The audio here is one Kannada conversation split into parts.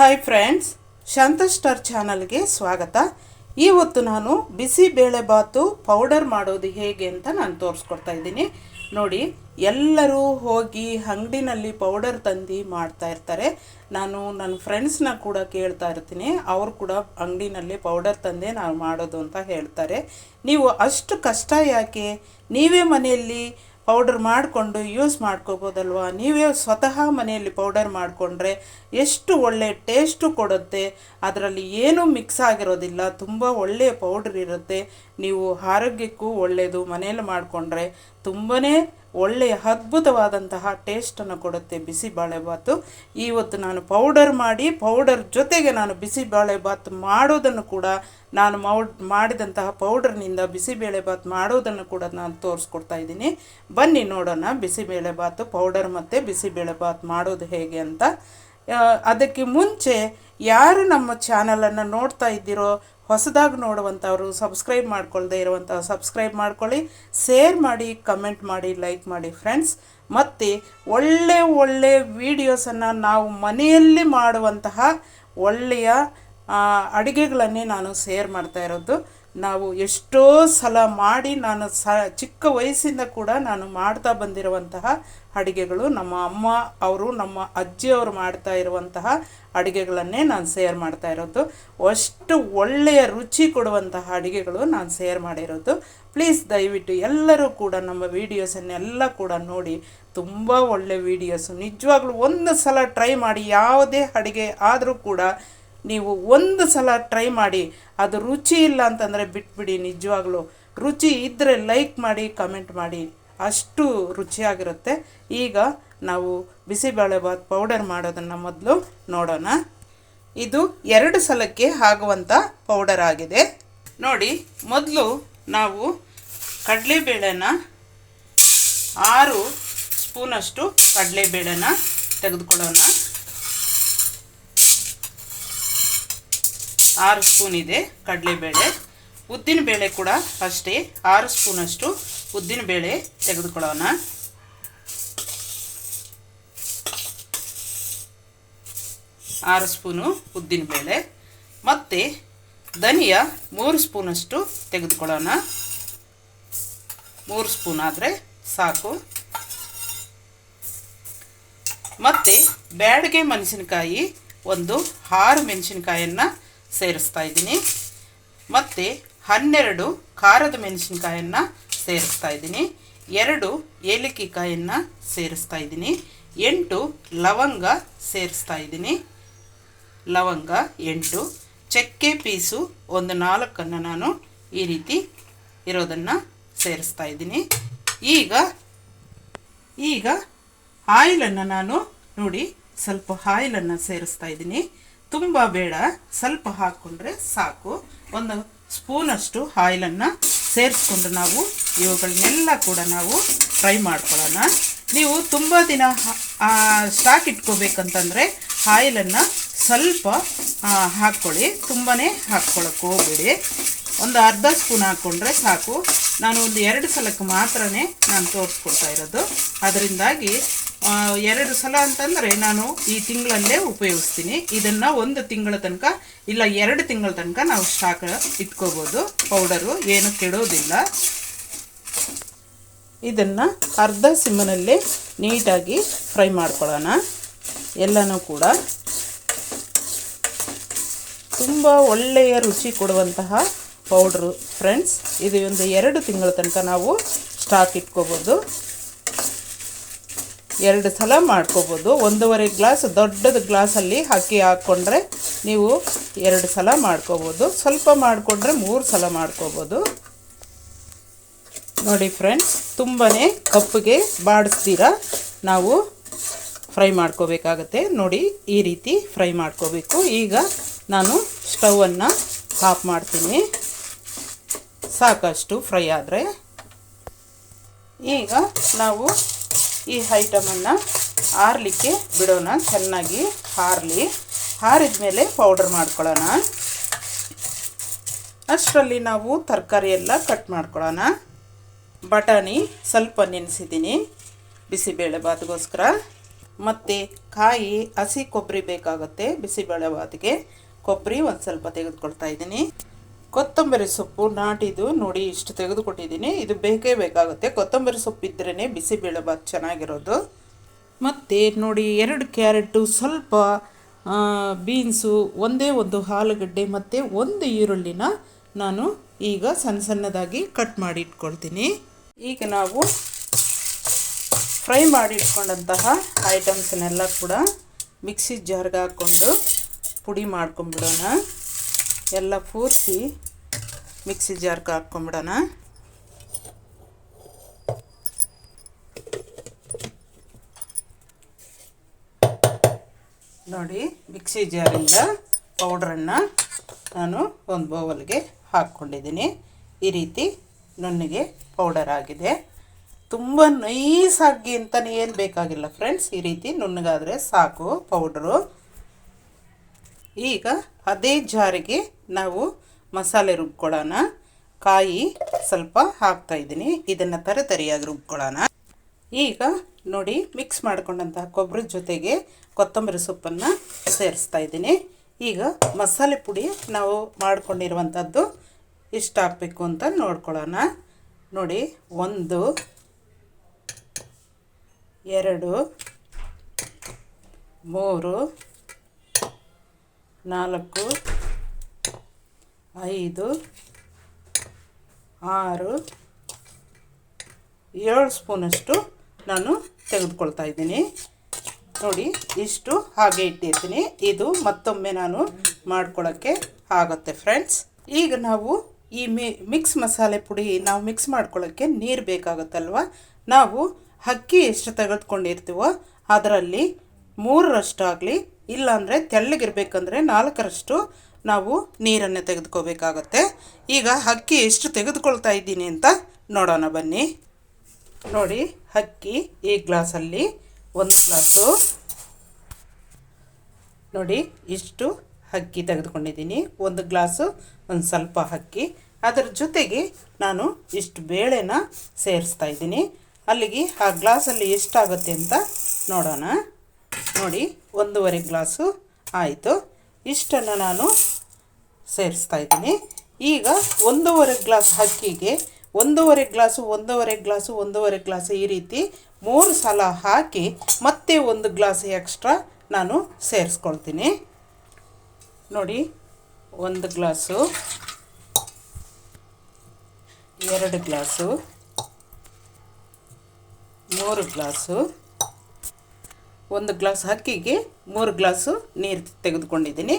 ಹಾಯ್ ಫ್ರೆಂಡ್ಸ್, ಶಾಂತ ಸ್ಟಾರ್ ಚಾನಲ್ಗೆ ಸ್ವಾಗತ. ಇವತ್ತು ನಾನು ಬಿಸಿಬೇಳೆಬಾತು ಪೌಡರ್ ಮಾಡೋದು ಹೇಗೆ ಅಂತ ನಾನು ತೋರಿಸ್ಕೊಡ್ತಾ ಇದ್ದೀನಿ. ನೋಡಿ, ಎಲ್ಲರೂ ಹೋಗಿ ಅಂಗಡಿನಲ್ಲಿ ಪೌಡರ್ ತಂದು ಮಾಡ್ತಾ ಇರ್ತಾರೆ. ನಾನು ನನ್ನ ಫ್ರೆಂಡ್ಸ್ನ ಕೂಡ ಕೇಳ್ತಾ ಇರ್ತೀನಿ, ಅವರು ಕೂಡ ಅಂಗಡಿನಲ್ಲಿ ಪೌಡರ್ ತಂದೆ ನಾವು ಮಾಡೋದು ಅಂತ ಹೇಳ್ತಾರೆ. ನೀವು ಅಷ್ಟು ಕಷ್ಟ ಯಾಕೆ? ನೀವೇ ಮನೆಯಲ್ಲಿ ಪೌಡರ್ ಮಾಡಿಕೊಂಡು ಯೂಸ್ ಮಾಡ್ಕೋಬೋದಲ್ವ? ನೀವೇ ಸ್ವತಃ ಮನೆಯಲ್ಲಿ ಪೌಡರ್ ಮಾಡಿಕೊಂಡ್ರೆ ಎಷ್ಟು ಒಳ್ಳೆ ಟೇಸ್ಟು ಕೊಡುತ್ತೆ. ಅದರಲ್ಲಿ ಏನೂ ಮಿಕ್ಸ್ ಆಗಿರೋದಿಲ್ಲ, ತುಂಬ ಒಳ್ಳೆಯ ಪೌಡ್ರ್ ಇರುತ್ತೆ. ನೀವು ಆರೋಗ್ಯಕ್ಕೂ ಒಳ್ಳೆಯದು. ಮನೆಯಲ್ಲಿ ಮಾಡಿಕೊಂಡ್ರೆ ತುಂಬಾ ಒಳ್ಳೆಯ ಅದ್ಭುತವಾದಂತಹ ಟೇಸ್ಟನ್ನು ಕೊಡುತ್ತೆ ಬಿಸಿಬೇಳೆಬಾತು. ಇವತ್ತು ನಾನು ಪೌಡರ್ ಮಾಡಿ ಪೌಡರ್ ಜೊತೆಗೆ ನಾನು ಬಿಸಿಬೇಳೆಬಾತು ಮಾಡೋದನ್ನು ಕೂಡ ನಾನು ಮಾಡಿದಂತಹ ಪೌಡರ್ನಿಂದ ಬಿಸಿಬೇಳೆಬಾತು ಮಾಡೋದನ್ನು ಕೂಡ ನಾನು ತೋರಿಸ್ಕೊಡ್ತಾ ಇದ್ದೀನಿ. ಬನ್ನಿ ನೋಡೋಣ ಬಿಸಿಬೇಳೆಬಾತು ಪೌಡರ್ ಮತ್ತು ಬಿಸಿಬೇಳೆಬಾತು ಮಾಡೋದು ಹೇಗೆ ಅಂತ. ಅದಕ್ಕೆ ಮುಂಚೆ ಯಾರು ನಮ್ಮ ಚಾನಲನ್ನು ನೋಡ್ತಾ ಇದ್ದೀರೋ, ಹೊಸದಾಗಿ ನೋಡುವಂಥವ್ರು, ಸಬ್ಸ್ಕ್ರೈಬ್ ಮಾಡ್ಕೊಳ್ಳದೆ ಇರುವಂಥ ಸಬ್ಸ್ಕ್ರೈಬ್ ಮಾಡ್ಕೊಳ್ಳಿ, ಶೇರ್ ಮಾಡಿ, ಕಮೆಂಟ್ ಮಾಡಿ, ಲೈಕ್ ಮಾಡಿ ಫ್ರೆಂಡ್ಸ್. ಮತ್ತು ಒಳ್ಳೆಯ ವೀಡಿಯೋಸನ್ನು ನಾವು ಮನೆಯಲ್ಲಿ ಮಾಡುವಂತಹ ಒಳ್ಳೆಯ ಅಡುಗೆಗಳನ್ನೇ ನಾನು ಶೇರ್ ಮಾಡ್ತಾ ಇರೋದು. ನಾವು ಎಷ್ಟೋ ಸಲ ಮಾಡಿ ನಾನು ಚಿಕ್ಕ ವಯಸ್ಸಿಂದ ಕೂಡ ನಾನು ಮಾಡ್ತಾ ಬಂದಿರುವಂತಹ ಅಡುಗೆಗಳು, ನಮ್ಮ ಅಮ್ಮ ಅವರು, ನಮ್ಮ ಅಜ್ಜಿಯವರು ಮಾಡ್ತಾ ಇರುವಂತಹ ಅಡುಗೆಗಳನ್ನೇ ನಾನು ಶೇರ್ ಮಾಡ್ತಾ ಇರೋದು. ಅಷ್ಟು ಒಳ್ಳೆಯ ರುಚಿ ಕೊಡುವಂತಹ ಅಡುಗೆಗಳು ನಾನು ಶೇರ್ ಮಾಡಿರೋದು. ಪ್ಲೀಸ್ ದಯವಿಟ್ಟು ಎಲ್ಲರೂ ಕೂಡ ನಮ್ಮ ವೀಡಿಯೋಸನ್ನೆಲ್ಲ ಕೂಡ ನೋಡಿ. ತುಂಬ ಒಳ್ಳೆಯ ವೀಡಿಯೋಸು. ನಿಜವಾಗ್ಲೂ ಒಂದು ಸಲ ಟ್ರೈ ಮಾಡಿ. ಯಾವುದೇ ಅಡುಗೆ ಆದರೂ ಕೂಡ ನೀವು ಒಂದು ಸಲ ಟ್ರೈ ಮಾಡಿ. ಅದು ರುಚಿ ಇಲ್ಲ ಅಂತಂದರೆ ಬಿಟ್ಬಿಡಿ. ನಿಜವಾಗ್ಲೂ ರುಚಿ ಇದ್ದರೆ ಲೈಕ್ ಮಾಡಿ, ಕಮೆಂಟ್ ಮಾಡಿ, ಅಷ್ಟು ರುಚಿಯಾಗಿರುತ್ತೆ. ಈಗ ನಾವು ಬಿಸಿಬೇಳೆಬಾತು ಪೌಡರ್ ಮಾಡೋದನ್ನು ಮೊದಲು ನೋಡೋಣ. ಇದು 2 ಸಲಕ್ಕೆ ಆಗುವಂಥ ಪೌಡರ್ ಆಗಿದೆ. ನೋಡಿ, ಮೊದಲು ನಾವು ಕಡಲೆಬೇಳೆನ 6 ಸ್ಪೂನಷ್ಟು ಕಡಲೆಬೇಳೆನ ತೆಗೆದುಕೊಳ್ಳೋಣ. 6 ಸ್ಪೂನ್ ಇದೆ ಕಡಲೆಬೇಳೆ. ಉದ್ದಿನಬೇಳೆ ಕೂಡ ಅಷ್ಟೇ, 6 ಸ್ಪೂನಷ್ಟು ಉದ್ದಿನಬೇಳೆ ತೆಗೆದುಕೊಳ್ಳೋಣ. ಆರು ಸ್ಪೂನು ಉದ್ದಿನಬೇಳೆ. ಮತ್ತು ಧನಿಯಾ 3 ಸ್ಪೂನಷ್ಟು ತೆಗೆದುಕೊಳ್ಳೋಣ. 3 ಸ್ಪೂನ್ ಆದರೆ ಸಾಕು. ಮತ್ತು ಬ್ಯಾಡಗೆ ಮೆಣಸಿನಕಾಯಿ ಒಂದು 6 ಮೆಣಸಿನಕಾಯನ್ನು ಸೇರಿಸ್ತಾ ಇದ್ದೀನಿ. ಮತ್ತು 12 ಖಾರದ ಮೆಣಸಿನಕಾಯನ್ನು ಸೇರಿಸ್ತಾ ಇದ್ದೀನಿ. 2 ಏಲಕ್ಕಿ ಕಾಯನ್ನು ಸೇರಿಸ್ತಾ ಇದ್ದೀನಿ. 8 ಲವಂಗ ಸೇರಿಸ್ತಾ ಇದ್ದೀನಿ. ಲವಂಗ 8. ಚಕ್ಕೆ ಪೀಸು ಒಂದು 4 ನಾನು ಈ ರೀತಿ ಇರೋದನ್ನು ಸೇರಿಸ್ತಾ ಇದ್ದೀನಿ. ಈಗ ಆಯಿಲನ್ನು ನಾನು ನೋಡಿ ಸ್ವಲ್ಪ ಆಯಿಲನ್ನು ಸೇರಿಸ್ತಾ ಇದ್ದೀನಿ. ತುಂಬ ಬೇಡ, ಸ್ವಲ್ಪ ಹಾಕ್ಕೊಂಡ್ರೆ ಸಾಕು. ಒಂದು ಸ್ಪೂನಷ್ಟು ಆಯಿಲನ್ನು ಸೇರಿಸ್ಕೊಂಡು ನಾವು ಇವುಗಳನ್ನೆಲ್ಲ ಕೂಡ ನಾವು ಫ್ರೈ ಮಾಡ್ಕೊಳ್ಳೋಣ. ನೀವು ತುಂಬ ದಿನ ಸ್ಟಾಕ್ ಇಟ್ಕೋಬೇಕಂತಂದರೆ ಆಯಿಲನ್ನು ಸ್ವಲ್ಪ ಹಾಕ್ಕೊಳ್ಳಿ, ತುಂಬಾ ಹಾಕ್ಕೊಳ್ಳೋಕೆ ಹೋಗ್ಬೇಡಿ. ಒಂದು ಅರ್ಧ ಸ್ಪೂನ್ ಹಾಕ್ಕೊಂಡ್ರೆ ಸಾಕು. ನಾನು ಒಂದು 2 ಸಲಕ್ಕೆ ಮಾತ್ರ ನಾನು ತೋರಿಸ್ಕೊಡ್ತಾ ಇರೋದು. ಅದರಿಂದಾಗಿ 2 ಸಲ ಅಂತಂದರೆ ನಾನು ಈ ತಿಂಗಳಲ್ಲೇ ಉಪಯೋಗಿಸ್ತೀನಿ. ಇದನ್ನು 1 ತಿಂಗಳ ತನಕ ಇಲ್ಲ 2 ತಿಂಗಳ ತನಕ ನಾವು ಸ್ಟಾಕ್ ಇಟ್ಕೋಬೋದು. ಪೌಡರು ಏನು ಕೆಡೋದಿಲ್ಲ. ಇದನ್ನು ಅರ್ಧ ಸಿಮ್ಮಿನಲ್ಲೇ ನೀಟಾಗಿ ಫ್ರೈ ಮಾಡ್ಕೊಳ್ಳೋಣ. ಎಲ್ಲನೂ ಕೂಡ ತುಂಬ ಒಳ್ಳೆಯ ರುಚಿ ಕೊಡುವಂತಹ ಪೌಡ್ರು ಫ್ರೆಂಡ್ಸ್. ಇದು ಒಂದು 2 ತಿಂಗಳ ತನಕ ನಾವು ಸ್ಟಾಕ್ ಇಟ್ಕೋಬೋದು. 2 ಸಲ ಮಾಡ್ಕೋಬೋದು. 1.5 ಗ್ಲಾಸ್ ದೊಡ್ಡದು ಗ್ಲಾಸಲ್ಲಿ ಹಾಕ್ಕೊಂಡ್ರೆ ನೀವು 2 ಸಲ ಮಾಡ್ಕೋಬೋದು. ಸ್ವಲ್ಪ ಮಾಡಿಕೊಂಡ್ರೆ 3 ಸಲ ಮಾಡ್ಕೋಬೋದು. ನೋಡಿ ಫ್ರೆಂಡ್ಸ್, ತುಂಬಾ ಕಪ್ಪಿಗೆ ಬಾಡಿಸ್ತೀರ ನಾವು ಫ್ರೈ ಮಾಡ್ಕೋಬೇಕಾಗತ್ತೆ. ನೋಡಿ, ಈ ರೀತಿ ಫ್ರೈ ಮಾಡ್ಕೋಬೇಕು. ಈಗ ನಾನು ಸ್ಟವನ್ನು ಆಫ್ ಮಾಡ್ತೀನಿ. ಸಾಕಷ್ಟು ಫ್ರೈ ಆದರೆ ಈಗ ನಾವು ಈ ಐಟಮನ್ನು ಆರಲಿಕ್ಕೆ ಬಿಡೋಣ. ಚೆನ್ನಾಗಿ ಆರಿದ ಮೇಲೆ ಪೌಡರ್ ಮಾಡ್ಕೊಳ್ಳೋಣ. ಅಷ್ಟರಲ್ಲಿ ನಾವು ತರಕಾರಿ ಎಲ್ಲ ಕಟ್ ಮಾಡ್ಕೊಳ್ಳೋಣ. ಬಟಾಣಿ ಸ್ವಲ್ಪ ನೆನೆಸಿದ್ದೀನಿ ಬಿಸಿಬೇಳೆಬಾತಿಗೋಸ್ಕರ. ಮತ್ತು ಕಾಯಿ ಹಸಿ ಕೊಬ್ಬರಿ ಬೇಕಾಗುತ್ತೆ ಬಿಸಿಬೇಳೆಬಾತಿಗೆ. ಕೊಬ್ಬರಿ ಒಂದು ಸ್ವಲ್ಪ ತೆಗೆದುಕೊಳ್ತಾ ಇದ್ದೀನಿ. ಕೊತ್ತಂಬರಿ ಸೊಪ್ಪು ನಾಟಿದು ನೋಡಿ ಇಷ್ಟು ತೆಗೆದುಕೊಟ್ಟಿದ್ದೀನಿ. ಇದು ಬೇಕೇ ಬೇಕಾಗುತ್ತೆ, ಕೊತ್ತಂಬರಿ ಸೊಪ್ಪು ಇದ್ರೇ ಬಿಸಿಬೇಳೆಬಾತ್ ಚೆನ್ನಾಗಿರೋದು. ಮತ್ತು ನೋಡಿ 2 ಕ್ಯಾರೆಟು, ಸ್ವಲ್ಪ ಬೀನ್ಸು, ಒಂದೇ ಒಂದು ಆಲೂಗಡ್ಡೆ ಮತ್ತು ಒಂದು ಈರುಳ್ಳಿನ ನಾನು ಈಗ ಸಣ್ಣ ಸಣ್ಣದಾಗಿ ಕಟ್ ಮಾಡಿ ಇಟ್ಕೊಳ್ತೀನಿ. ಈಗ ನಾವು ಫ್ರೈ ಮಾಡಿ ಇಟ್ಕೊಂಡಂತಹ ಐಟಮ್ಸನ್ನೆಲ್ಲ ಕೂಡ ಮಿಕ್ಸಿ ಜಾರ್ಗೆ ಹಾಕ್ಕೊಂಡು ಪುಡಿ ಮಾಡ್ಕೊಂಬಿಡೋಣ. ಎಲ್ಲ ಪೂರ್ತಿ ಮಿಕ್ಸಿ ಜಾರ್ಗೆ ಹಾಕ್ಕೊಂಬಿಡೋಣ. ನೋಡಿ ಮಿಕ್ಸಿ ಜಾರಿಂದ ಪೌಡ್ರನ್ನು ನಾನು ಒಂದು ಬೌಲ್ಗೆ ಹಾಕ್ಕೊಂಡಿದ್ದೀನಿ. ಈ ರೀತಿ ನುಣ್ಣಗೆ ಪೌಡರ್ ಆಗಿದೆ. ತುಂಬ ನೈಸಾಗಿ ಅಂತಲೇ ಏನು ಬೇಕಾಗಿಲ್ಲ ಫ್ರೆಂಡ್ಸ್, ಈ ರೀತಿ ನುಣ್ಣಗಾದರೆ ಸಾಕು ಪೌಡ್ರು. ಈಗ ಅದೇ ಜಾರಿಗೆ ನಾವು ಮಸಾಲೆ ರುಬ್ಕೊಳ್ಳೋಣ. ಕಾಯಿ ಸ್ವಲ್ಪ ಹಾಕ್ತಾಯಿದ್ದೀನಿ, ಇದನ್ನು ತರಿಯಾಗಿ ರುಬ್ಕೊಳ್ಳೋಣ. ಈಗ ನೋಡಿ ಮಿಕ್ಸ್ ಮಾಡ್ಕೊಂಡಂತಹ ಕೊಬ್ಬರಿ ಜೊತೆಗೆ ಕೊತ್ತಂಬರಿ ಸೊಪ್ಪನ್ನು ಸೇರಿಸ್ತಾ ಇದ್ದೀನಿ. ಈಗ ಮಸಾಲೆ ಪುಡಿ ನಾವು ಮಾಡ್ಕೊಂಡಿರುವಂಥದ್ದು ಇಷ್ಟು ಹಾಕಬೇಕು ಅಂತ ನೋಡ್ಕೊಳ್ಳೋಣ. ನೋಡಿ 1 2 3 4 5 6 7 ಸ್ಪೂನಷ್ಟು ನಾನು ತೆಗೆದುಕೊಳ್ತಾ ಇದ್ದೀನಿ. ನೋಡಿ ಇಷ್ಟು ಹಾಗೆ ಇಟ್ಟಿರ್ತೀನಿ. ಇದು ಮತ್ತೊಮ್ಮೆ ನಾನು ಮಾಡ್ಕೊಳ್ಳೋಕ್ಕೆ ಆಗುತ್ತೆ ಫ್ರೆಂಡ್ಸ್. ಈಗ ನಾವು ಈ ಮಿಕ್ಸ್ ಮಸಾಲೆ ಪುಡಿ ನಾವು ಮಿಕ್ಸ್ ಮಾಡ್ಕೊಳ್ಳೋಕ್ಕೆ ನೀರು ಬೇಕಾಗುತ್ತಲ್ವ. ನಾವು ಅಕ್ಕಿ ಎಷ್ಟು ತೆಗೆದುಕೊಂಡಿರ್ತೀವೋ ಅದರಲ್ಲಿ 3ರಷ್ಟು ಆಗಲಿ, ಇಲ್ಲಾಂದರೆ ತೆಳ್ಳಗಿರ್ಬೇಕಂದ್ರೆ 4ರಷ್ಟು ನಾವು ನೀರನ್ನು ತೆಗೆದುಕೋಬೇಕಾಗತ್ತೆ. ಈಗ ಅಕ್ಕಿ ಎಷ್ಟು ತೆಗೆದುಕೊಳ್ತಾ ಇದ್ದೀನಿ ಅಂತ ನೋಡೋಣ ಬನ್ನಿ. ನೋಡಿ ಅಕ್ಕಿ ಈ ಗ್ಲಾಸಲ್ಲಿ 1 ಗ್ಲಾಸು, ನೋಡಿ ಇಷ್ಟು ಅಕ್ಕಿ ತೆಗೆದುಕೊಂಡಿದ್ದೀನಿ. 1 ಗ್ಲಾಸು ಒಂದು ಸ್ವಲ್ಪ ಅಕ್ಕಿ, ಅದರ ಜೊತೆಗೆ ನಾನು ಇಷ್ಟು ಬೇಳೆನ ಸೇರಿಸ್ತಾ ಇದ್ದೀನಿ. ಅಲ್ಲಿಗೆ ಆ ಗ್ಲಾಸಲ್ಲಿ ಎಷ್ಟಾಗುತ್ತೆ ಅಂತ ನೋಡೋಣ. ನೋಡಿ 1.5 ಗ್ಲಾಸು ಆಯಿತು. ಇಷ್ಟನ್ನು ನಾನು ಸೇರಿಸ್ತಾ ಇದ್ದೀನಿ. ಈಗ 1.5 ಗ್ಲಾಸ್ ಅಕ್ಕಿಗೆ 1.5 ಗ್ಲಾಸು 1.5 ಗ್ಲಾಸು 1.5 ಗ್ಲಾಸು ಈ ರೀತಿ 3 ಸಲ ಹಾಕಿ ಮತ್ತೆ 1 ಗ್ಲಾಸ್ ಎಕ್ಸ್ಟ್ರಾ ನಾನು ಸೇರಿಸ್ಕೊಳ್ತೀನಿ. ನೋಡಿ 1 ಗ್ಲಾಸು, 2 ಗ್ಲಾಸು, 3 ಗ್ಲಾಸು, 1 ಗ್ಲಾಸ್ ಅಕ್ಕಿಗೆ 3 ಗ್ಲಾಸು ನೀರು ತೆಗೆದುಕೊಂಡಿದ್ದೀನಿ.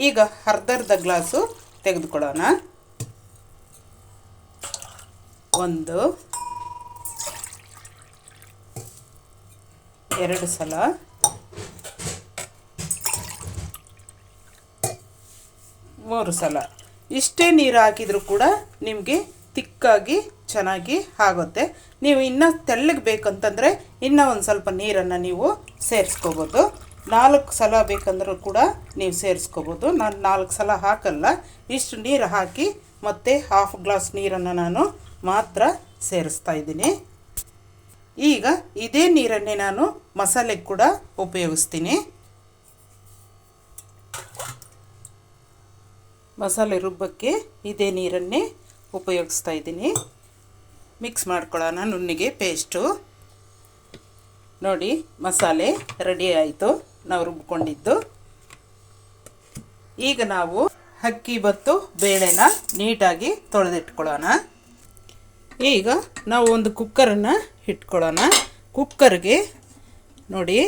ಈಗ ಅರ್ಧ ಗ್ಲಾಸು ತೆಗೆದುಕೊಳ್ಳೋಣ. 1 2 ಸಲ, 3 ಸಲ. ಇಷ್ಟೇ ನೀರು ಹಾಕಿದರೂ ಕೂಡ ನಿಮಗೆ ತಿಕ್ಕಾಗಿ ಚೆನ್ನಾಗಿ ಆಗುತ್ತೆ. ನೀವು ಇನ್ನೂ ತೆಳ್ಳಗೆ ಬೇಕಂತಂದರೆ ಇನ್ನೂ ಒಂದು ಸ್ವಲ್ಪ ನೀರನ್ನು ನೀವು ಸೇರಿಸ್ಕೋಬೋದು. 4 ಸಲ ಬೇಕಂದ್ರೂ ಕೂಡ ನೀವು ಸೇರಿಸ್ಕೋಬೋದು. ನಾನು 4 ಸಲ ಹಾಕಲ್ಲ, ಇಷ್ಟು ನೀರು ಹಾಕಿ ಮತ್ತು ½ ಗ್ಲಾಸ್ ನೀರನ್ನು ನಾನು ಮಾತ್ರ ಸೇರಿಸ್ತಾ ಇದ್ದೀನಿ. ಈಗ ಇದೇ ನೀರನ್ನೇ ನಾನು ಮಸಾಲೆಗೆ ಕೂಡ ಉಪಯೋಗಿಸ್ತೀನಿ. ಮಸಾಲೆ ರುಬ್ಬಕ್ಕೆ ಇದೇ ನೀರನ್ನೇ ಉಪಯೋಗಿಸ್ತಾ ಇದ್ದೀನಿ. ಮಿಕ್ಸ್ ಮಾಡ್ಕೊಳ್ಳೋಣ ನುಣ್ಣಗೆ ಪೇಸ್ಟು. ನೋಡಿ ಮಸಾಲೆ ರೆಡಿ ಆಯಿತು ನಾವು ರುಬ್ಕೊಂಡಿದ್ದು. ಈಗ ನಾವು ಅಕ್ಕಿ ಮತ್ತು ಬೇಳೆನ ನೀಟಾಗಿ ತೊಳೆದಿಟ್ಕೊಳ್ಳೋಣ. ಈಗ ನಾವು ಒಂದು ಕುಕ್ಕರನ್ನು ಇಟ್ಕೊಳ್ಳೋಣ. ಕುಕ್ಕರ್ಗೆ ನೋಡಿ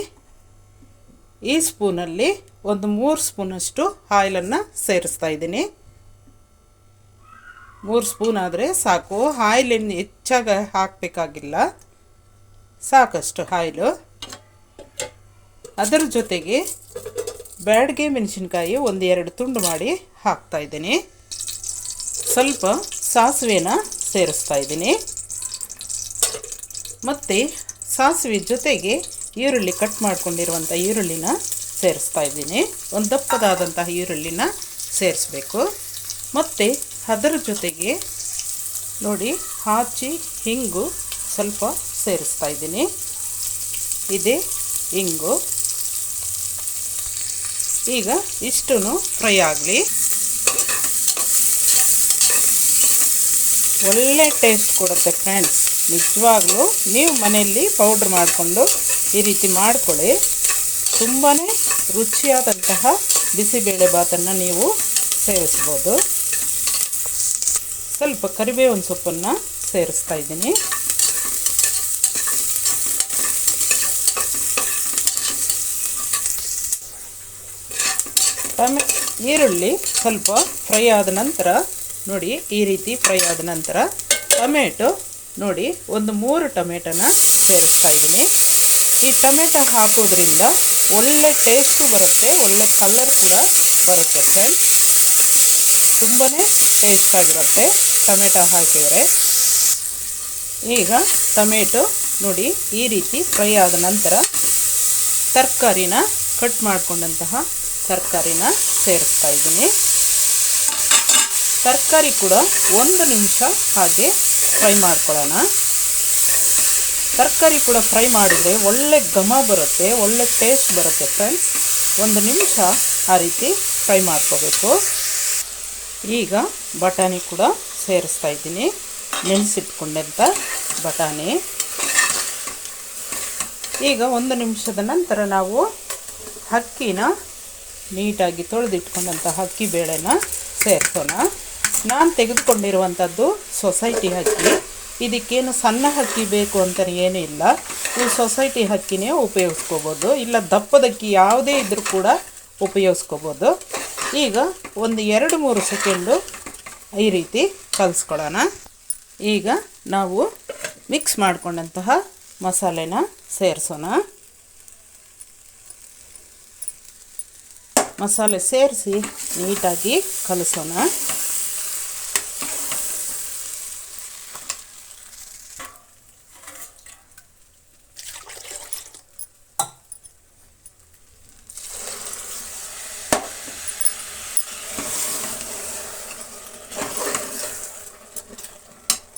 ಈ ಸ್ಪೂನಲ್ಲಿ ಒಂದು 3 ಸ್ಪೂನಷ್ಟು ಆಯಿಲನ್ನು ಸೇರಿಸ್ತಾ ಇದ್ದೀನಿ. 3 ಸ್ಪೂನ್ ಆದರೆ ಸಾಕು, ಆಯಿಲನ್ನು ಹೆಚ್ಚಾಗಿ ಹಾಕಬೇಕಾಗಿಲ್ಲ, ಸಾಕಷ್ಟು ಆಯಿಲು. ಅದರ ಜೊತೆಗೆ ಬ್ಯಾಡಗೆ ಮೆಣಸಿನ್ಕಾಯಿ 1-2 ತುಂಡು ಮಾಡಿ ಹಾಕ್ತಾಯಿದ್ದೀನಿ. ಸ್ವಲ್ಪ ಸಾಸಿವೆನ ಸೇರಿಸ್ತಾ ಇದ್ದೀನಿ. ಮತ್ತು ಸಾಸಿವೆ ಜೊತೆಗೆ ಈರುಳ್ಳಿ ಕಟ್ ಮಾಡ್ಕೊಂಡಿರುವಂಥ ಈರುಳ್ಳಿನ ಸೇರಿಸ್ತಾ ಇದ್ದೀನಿ. ಒಂದು ದಪ್ಪದಾದಂತಹ ಈರುಳ್ಳಿನ ಸೇರಿಸ್ಬೇಕು. ಮತ್ತು ಅದರ ಜೊತೆಗೆ ನೋಡಿ ಹಿಂಗು ಸ್ವಲ್ಪ ಸೇರಿಸ್ತಾ ಇದ್ದೀನಿ. ಇದೇ ಇಂಗು. ಈಗ ಇಷ್ಟೂ ಫ್ರೈ ಆಗಲಿ. ಒಳ್ಳೆ ಟೇಸ್ಟ್ ಕೊಡುತ್ತೆ ಫ್ರೆಂಡ್ಸ್. ನಿಜವಾಗ್ಲೂ ನೀವು ಮನೆಯಲ್ಲಿ ಪೌಡ್ರ್ ಮಾಡಿಕೊಂಡು ಈ ರೀತಿ ಮಾಡ್ಕೊಳ್ಳಿ. ತುಂಬಾ ರುಚಿಯಾದಂತಹ ಬಿಸಿಬೇಳೆಬಾತನ್ನು ನೀವು ಸೇವಿಸ್ಬೋದು. ಸ್ವಲ್ಪ ಕರಿಬೇವಿನ ಸೊಪ್ಪನ್ನು ಸೇರಿಸ್ತಾ ಇದ್ದೀನಿ. ಈರುಳ್ಳಿ ಸ್ವಲ್ಪ ಫ್ರೈ ಆದ ನಂತರ ನೋಡಿ, ಈ ರೀತಿ ಫ್ರೈ ಆದ ನಂತರ ಟೊಮೆಟೊ ನೋಡಿ, ಒಂದು 3 ಟೊಮೆಟೊನ ಸೇರಿಸ್ತಾ ಇದ್ದೀನಿ. ಈ ಟೊಮೆಟೊ ಹಾಕೋದ್ರಿಂದ ಒಳ್ಳೆ ಟೇಸ್ಟು ಬರುತ್ತೆ, ಒಳ್ಳೆ ಕಲರ್ ಕೂಡ ಬರುತ್ತೆ ಫ್ರೆಂಡ್ಸ್. ತುಂಬಾ ಟೇಸ್ಟ್ ಆಗಿರುತ್ತೆ ಟೊಮೆಟೊ ಹಾಕಿದರೆ. ಈಗ ಟೊಮೆಟೊ ನೋಡಿ ಈ ರೀತಿ ಫ್ರೈ ಆದ ನಂತರ ತರಕಾರಿನ ಕಟ್ ಮಾಡಿಕೊಂಡಂತಹ ತರಕಾರಿನ ಸೇರಿಸ್ತಾ ಇದ್ದೀನಿ. ತರಕಾರಿ ಕೂಡ 1 ನಿಮಿಷ ಹಾಗೆ ಫ್ರೈ ಮಾಡ್ಕೊಳ್ಳೋಣ. ತರಕಾರಿ ಕೂಡ ಫ್ರೈ ಮಾಡಿದರೆ ಒಳ್ಳೆ ಘಮ ಬರುತ್ತೆ, ಒಳ್ಳೆ ಟೇಸ್ಟ್ ಬರುತ್ತೆ ಫ್ರೆಂಡ್ಸ್. 1 ನಿಮಿಷ ಆ ರೀತಿ ಫ್ರೈ ಮಾಡ್ಕೋಬೇಕು. ಈಗ ಬಟಾಣಿ ಕೂಡ ಸೇರಿಸ್ತಾ ಇದ್ದೀನಿ, ನೆನೆಸಿಟ್ಕೊಂಡಂಥ ಬಟಾಣಿ. ಈಗ 1 ನಿಮಿಷದ ನಂತರ ನಾವು ಅಕ್ಕಿನ ನೀಟಾಗಿ ತೊಳೆದಿಟ್ಕೊಂಡಂಥ ಅಕ್ಕಿ ಬೇಳೆನ ಸೇರಿಸೋಣ. ನಾನು ತೆಗೆದುಕೊಂಡಿರುವಂಥದ್ದು ಸೊಸೈಟಿ ಅಕ್ಕಿ. ಇದಕ್ಕೇನು ಸಣ್ಣ ಅಕ್ಕಿ ಬೇಕು ಅಂತಲೇ ಏನೂ ಇಲ್ಲ, ನೀವು ಸೊಸೈಟಿ ಅಕ್ಕಿನೇ ಉಪಯೋಗಿಸ್ಕೋಬೋದು, ಇಲ್ಲ ದಪ್ಪದಕ್ಕಿ ಯಾವುದೇ ಇದ್ದರೂ ಕೂಡ ಉಪಯೋಗಿಸ್ಕೋಬೋದು. ಈಗ ಒಂದು 2-3 ಸೆಕೆಂಡು ಈ ರೀತಿ ಕಲಿಸ್ಕೊಳ್ಳೋಣ. ಈಗ ನಾವು ಮಿಕ್ಸ್ ಮಾಡಿಕೊಂಡಂತಹ ಮಸಾಲೆನ ಸೇರಿಸೋಣ. ಮಸಾಲೆ ಸೇರಿಸಿ ನೀಟಾಗಿ ಕಲಿಸೋಣ.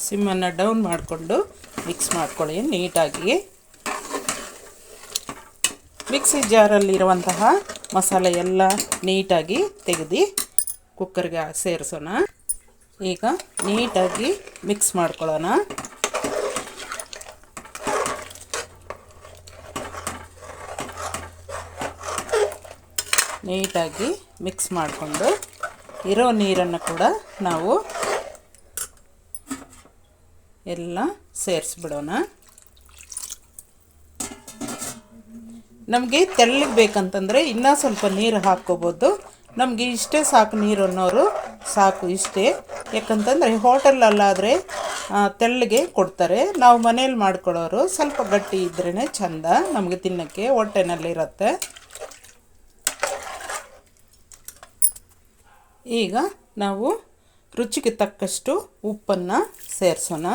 ಸಿಮ್ಮನ್ನು ಡೌನ್ ಮಾಡಿಕೊಂಡು ಮಿಕ್ಸ್ ಮಾಡ್ಕೊಳ್ಳಿ ನೀಟಾಗಿ. ಮಿಕ್ಸಿ ಜಾರಲ್ಲಿರುವಂತಹ ಮಸಾಲೆ ಎಲ್ಲ ನೀಟಾಗಿ ತೆಗೆದು ಕುಕ್ಕರ್ಗೆ ಸೇರಿಸೋಣ. ಈಗ ನೀಟಾಗಿ ಮಿಕ್ಸ್ ಮಾಡ್ಕೊಳ್ಳೋಣ. ನೀಟಾಗಿ ಮಿಕ್ಸ್ ಮಾಡಿಕೊಂಡು ಇರೋ ನೀರನ್ನು ಕೂಡ ನಾವು ಎಲ್ಲ ಸೇರಿಸ್ಬಿಡೋಣ. ನಮಗೆ ತೆಳ್ಳಗೆ ಬೇಕಂತಂದರೆ ಇನ್ನೂ ಸ್ವಲ್ಪ ನೀರು ಹಾಕ್ಕೋಬೋದು. ನಮಗೆ ಇಷ್ಟೇ ಸಾಕು ನೀರು ಅನ್ನೋರು ಸಾಕು ಇಷ್ಟೇ. ಯಾಕಂತಂದರೆ ಹೋಟೆಲಲ್ಲಾದರೆ ತೆಳ್ಳಗೆ ಕೊಡ್ತಾರೆ, ನಾವು ಮನೇಲಿ ಮಾಡ್ಕೊಳ್ಳೋರು ಸ್ವಲ್ಪ ಗಟ್ಟಿ ಇದ್ರೇ ಚೆಂದ ನಮಗೆ ತಿನ್ನೋಕ್ಕೆ, ಹೊಟ್ಟೆನಲ್ಲಿರುತ್ತೆ. ಈಗ ನಾವು ರುಚಿಗೆ ತಕ್ಕಷ್ಟು ಉಪ್ಪನ್ನು ಸೇರಿಸೋಣ.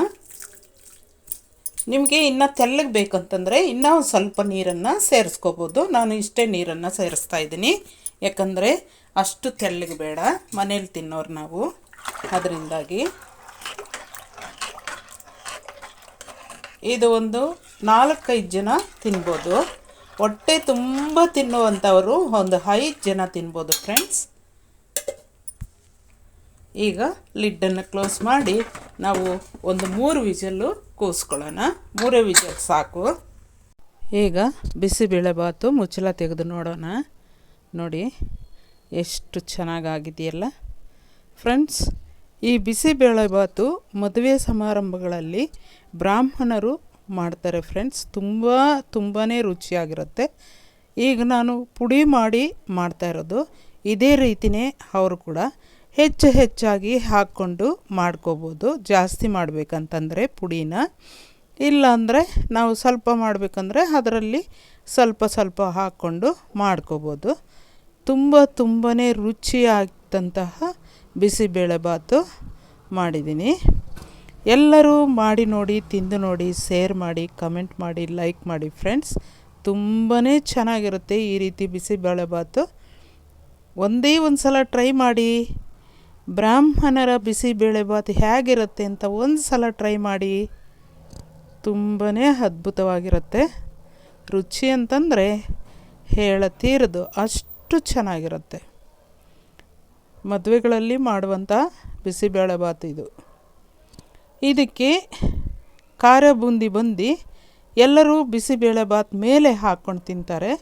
ನಿಮಗೆ ಇನ್ನೂ ತೆಳ್ಳಗೆ ಬೇಕಂತಂದರೆ ಇನ್ನೂ ಒಂದು ಸ್ವಲ್ಪ ನೀರನ್ನು ಸೇರಿಸ್ಕೋಬೋದು. ನಾನು ಇಷ್ಟೇ ನೀರನ್ನು ಸೇರಿಸ್ತಾ ಇದ್ದೀನಿ, ಯಾಕಂದರೆ ಅಷ್ಟು ತೆಳ್ಳಗೆ ಬೇಡ, ಮನೇಲಿ ತಿನ್ನೋರು ನಾವು, ಅದರಿಂದಾಗಿ. ಇದು ಒಂದು 4-5 ಜನ ತಿನ್ಬೋದು. ಹೊಟ್ಟೆ ತುಂಬ ತಿನ್ನುವಂಥವರು ಒಂದು 5 ಜನ ತಿನ್ಬೋದು ಫ್ರೆಂಡ್ಸ್. ಈಗ ಲಿಡ್ಡನ್ನು ಕ್ಲೋಸ್ ಮಾಡಿ ನಾವು ಒಂದು 3 ವಿಷಲ್ಲು ಕೂಗಿಸ್ಕೊಳ್ಳೋಣ. 3 ವಿಷಲ್ ಸಾಕು. ಈಗ ಬಿಸಿಬೇಳೆಬಾತು ಮುಚ್ಚಳ ತೆಗೆದು ನೋಡೋಣ. ನೋಡಿ ಎಷ್ಟು ಚೆನ್ನಾಗಾಗಿದೆಯಲ್ಲ ಫ್ರೆಂಡ್ಸ್. ಈ ಬಿಸಿಬೇಳೆಬಾತು ಮದುವೆ ಸಮಾರಂಭಗಳಲ್ಲಿ ಬ್ರಾಹ್ಮಣರು ಮಾಡ್ತಾರೆ ಫ್ರೆಂಡ್ಸ್. ತುಂಬಾ ರುಚಿಯಾಗಿರುತ್ತೆ. ಈಗ ನಾನು ಪುಡಿ ಮಾಡಿ ಮಾಡ್ತಾ ಇರೋದು ಇದೇ ರೀತಿಯೇ ಅವರು ಕೂಡ ಹೆಚ್ಚಾಗಿ ಹಾಕ್ಕೊಂಡು ಮಾಡ್ಕೋಬೋದು. ಜಾಸ್ತಿ ಮಾಡಬೇಕಂತಂದರೆ ಪುಡಿನ, ಇಲ್ಲಾಂದರೆ ನಾವು ಸ್ವಲ್ಪ ಮಾಡಬೇಕಂದ್ರೆ ಅದರಲ್ಲಿ ಸ್ವಲ್ಪ ಹಾಕ್ಕೊಂಡು ಮಾಡ್ಕೋಬೋದು. ತುಂಬಾ ರುಚಿಯಾದಂತಹ ಬಿಸಿಬೇಳೆಬಾತು ಮಾಡಿದ್ದೀನಿ. ಎಲ್ಲರೂ ಮಾಡಿ ನೋಡಿ, ತಿಂದು ನೋಡಿ, ಶೇರ್ ಮಾಡಿ, ಕಮೆಂಟ್ ಮಾಡಿ, ಲೈಕ್ ಮಾಡಿ ಫ್ರೆಂಡ್ಸ್. ತುಂಬಾ ಚೆನ್ನಾಗಿರುತ್ತೆ ಈ ರೀತಿ ಬಿಸಿಬೇಳೆಬಾತು. ಒಂದೇ ಒಂದು ಸಲ ಟ್ರೈ ಮಾಡಿ. ಬ್ರಾಹ್ಮಣರ ಬಿಸಿಬೇಳೆಬಾತು ಹೇಗಿರುತ್ತೆ ಅಂತ ಒಂದು ಸಲ ಟ್ರೈ ಮಾಡಿ. ತುಂಬಾ ಅದ್ಭುತವಾಗಿರುತ್ತೆ. ರುಚಿ ಅಂತಂದರೆ ಹೇಳತೀರದು ಅಷ್ಟು ಚೆನ್ನಾಗಿರುತ್ತೆ. ಮದುವೆಗಳಲ್ಲಿ ಮಾಡುವಂಥ ಬಿಸಿಬೇಳೆಬಾತು ಇದು. ಇದಕ್ಕೆ ಖಾರ ಬೂಂದಿ ಎಲ್ಲರೂ ಬಿಸಿಬೇಳೆಬಾತ್ ಮೇಲೆ ಹಾಕ್ಕೊಂಡು ತಿಂತಾರೆ.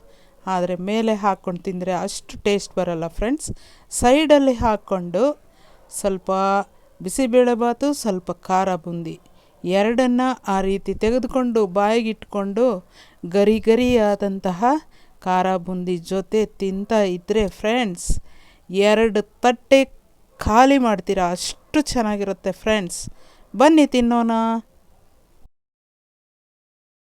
ಆದರೆ ಮೇಲೆ ಹಾಕ್ಕೊಂಡು ತಿಂದರೆ ಅಷ್ಟು ಟೇಸ್ಟ್ ಬರಲ್ಲ ಫ್ರೆಂಡ್ಸ್. ಸೈಡಲ್ಲಿ ಹಾಕ್ಕೊಂಡು ಸ್ವಲ್ಪ ಬಿಸಿಬೇಳೆಬಾತು, ಸ್ವಲ್ಪ ಖಾರ ಬೂಂದಿ ಎರಡನ್ನು ಆ ರೀತಿ ತೆಗೆದುಕೊಂಡು ಬಾಯಿಗಿಟ್ಕೊಂಡು ಗರಿಯಾದಂತಹ ಖಾರ ಬೂಂದಿ ಜೊತೆ ತಿಂತಾ ಇದ್ದರೆ ಫ್ರೆಂಡ್ಸ್ 2 ತಟ್ಟೆ ಖಾಲಿ ಮಾಡ್ತೀರಾ, ಅಷ್ಟು ಚೆನ್ನಾಗಿರುತ್ತೆ ಫ್ರೆಂಡ್ಸ್. ಬನ್ನಿ ತಿನ್ನೋಣ.